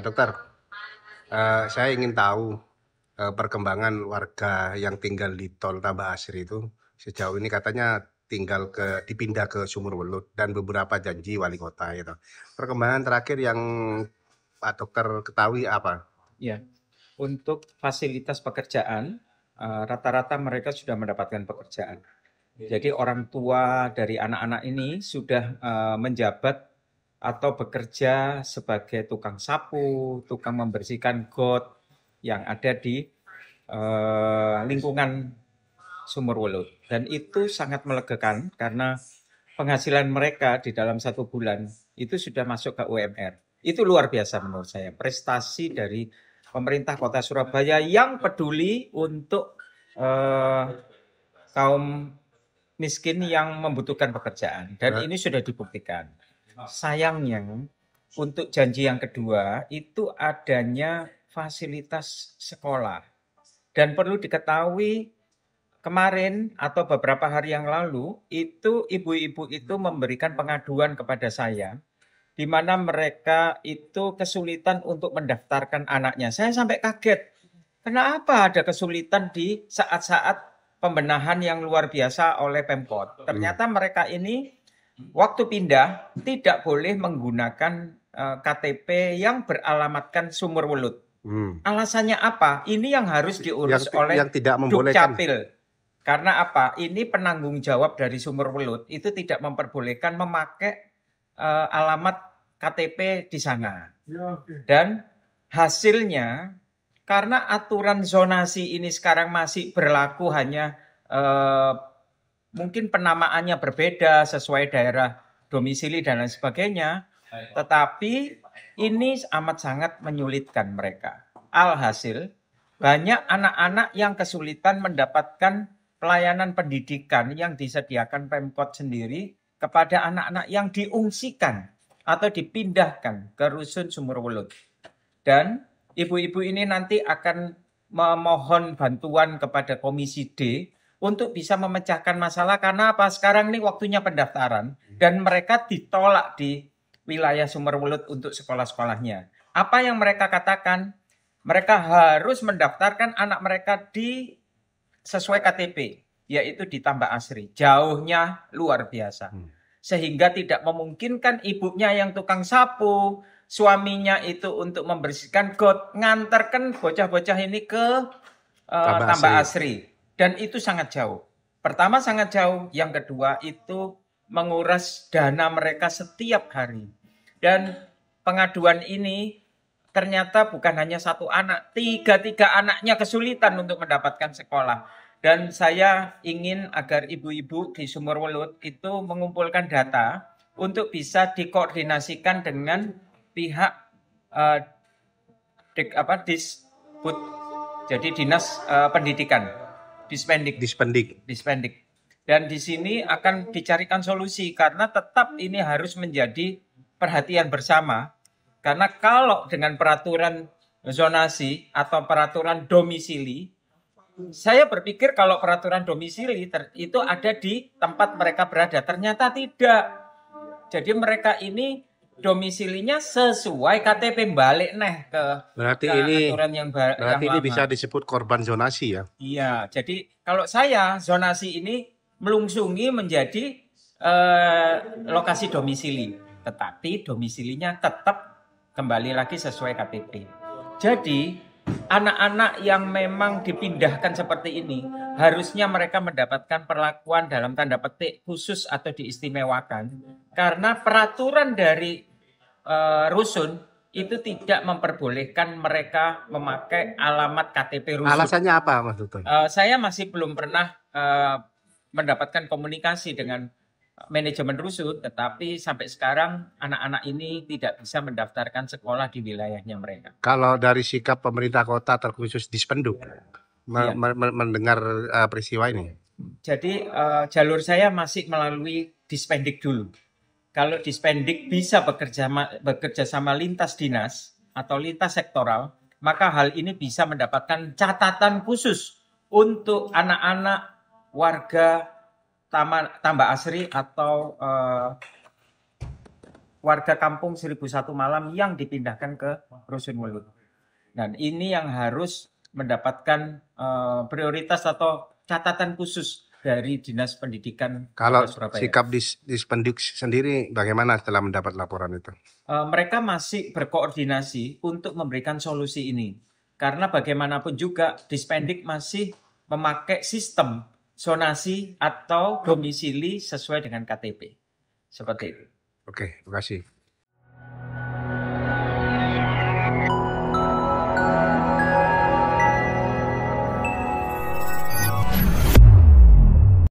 Dokter, saya ingin tahu perkembangan warga yang tinggal di Tol Tambak Asri itu sejauh ini katanya dipindah ke Sumurwulut dan beberapa janji wali kota itu. Perkembangan terakhir yang Pak Dokter ketahui apa? Ya, untuk fasilitas pekerjaan, rata-rata mereka sudah mendapatkan pekerjaan. Jadi orang tua dari anak-anak ini sudah menjabat atau bekerja sebagai tukang sapu, tukang membersihkan got yang ada di lingkungan Sumurwulut. Dan itu sangat melegakan karena penghasilan mereka di dalam 1 bulan itu sudah masuk ke UMR. Itu luar biasa menurut saya. Prestasi dari pemerintah Kota Surabaya yang peduli untuk kaum miskin yang membutuhkan pekerjaan. Dan ini sudah dibuktikan. Sayangnya untuk janji yang kedua itu adanya fasilitas sekolah. Dan perlu diketahui kemarin atau beberapa hari yang lalu itu ibu-ibu itu memberikan pengaduan kepada saya di mana mereka itu kesulitan untuk mendaftarkan anaknya. Saya sampai kaget. Kenapa ada kesulitan di saat-saat pembenahan yang luar biasa oleh Pemkot? Ternyata mereka ini waktu pindah tidak boleh menggunakan KTP yang beralamatkan Sumurwulut. Alasannya apa? Ini yang harus diurus oleh yang tidak membolehkan. Dukcapil. Karena apa? Ini penanggung jawab dari Sumurwulut itu tidak memperbolehkan memakai alamat KTP di sana. Dan hasilnya karena aturan zonasi ini sekarang masih berlaku hanya mungkin penamaannya berbeda sesuai daerah domisili dan lain sebagainya, tetapi ini amat sangat menyulitkan mereka. Alhasil banyak anak-anak yang kesulitan mendapatkan pelayanan pendidikan yang disediakan Pemkot sendiri kepada anak-anak yang diungsikan atau dipindahkan ke Rusun Sumurwulut. Dan ibu-ibu ini nanti akan memohon bantuan kepada Komisi D untuk bisa memecahkan masalah karena apa? Sekarang ini waktunya pendaftaran dan mereka ditolak di wilayah Sumurwulut untuk sekolah-sekolahnya. Apa yang mereka katakan? Mereka harus mendaftarkan anak mereka di sesuai KTP, yaitu di Tambak Asri. Jauhnya luar biasa. Sehingga tidak memungkinkan ibunya yang tukang sapu, suaminya itu untuk membersihkan got, ngantarkan bocah-bocah ini ke Tambak Asri. Dan itu sangat jauh. Pertama sangat jauh, yang kedua itu menguras dana mereka setiap hari. Dan pengaduan ini ternyata bukan hanya satu anak, tiga anaknya kesulitan untuk mendapatkan sekolah. Dan saya ingin agar ibu-ibu di Sumurwulut itu mengumpulkan data untuk bisa dikoordinasikan dengan pihak Disbud, jadi Dinas Pendidikan, Dispendik. Dan di sini akan dicarikan solusi karena tetap ini harus menjadi perhatian bersama. Karena kalau dengan peraturan zonasi atau peraturan domisili, saya berpikir kalau peraturan domisili itu ada di tempat mereka berada. Ternyata tidak. Jadi mereka ini domisilinya sesuai KTP, balik ke aturan yang berarti ini bisa disebut korban zonasi ya? Iya. Jadi kalau saya zonasi ini melungsungi menjadi lokasi domisili, tetapi domisilinya tetap kembali lagi sesuai KTP. Jadi anak-anak yang memang dipindahkan seperti ini harusnya mereka mendapatkan perlakuan dalam tanda petik khusus atau diistimewakan karena peraturan dari rusun itu tidak memperbolehkan mereka memakai alamat KTP rusun. Alasannya apa, Mas Dokter? Saya masih belum pernah mendapatkan komunikasi dengan manajemen rusun, tetapi sampai sekarang anak-anak ini tidak bisa mendaftarkan sekolah di wilayahnya mereka. Kalau dari sikap pemerintah kota terkhusus Dispenduk mendengar peristiwa ini? Jadi jalur saya masih melalui Dispendik dulu. Kalau Dispendik bisa bekerja sama lintas dinas atau lintas sektoral, maka hal ini bisa mendapatkan catatan khusus untuk anak-anak warga Tambak Asri atau warga kampung 1001 Malam yang dipindahkan ke Rusun Welut. Dan ini yang harus mendapatkan prioritas atau catatan khusus dari Dinas Pendidikan Kalau Kota Surabaya. sikap Dispendik sendiri bagaimana setelah mendapat laporan itu? Mereka masih berkoordinasi untuk memberikan solusi ini. Karena bagaimanapun juga Dispendik masih memakai sistem zonasi atau domisili sesuai dengan KTP. Seperti itu. Oke, terima kasih.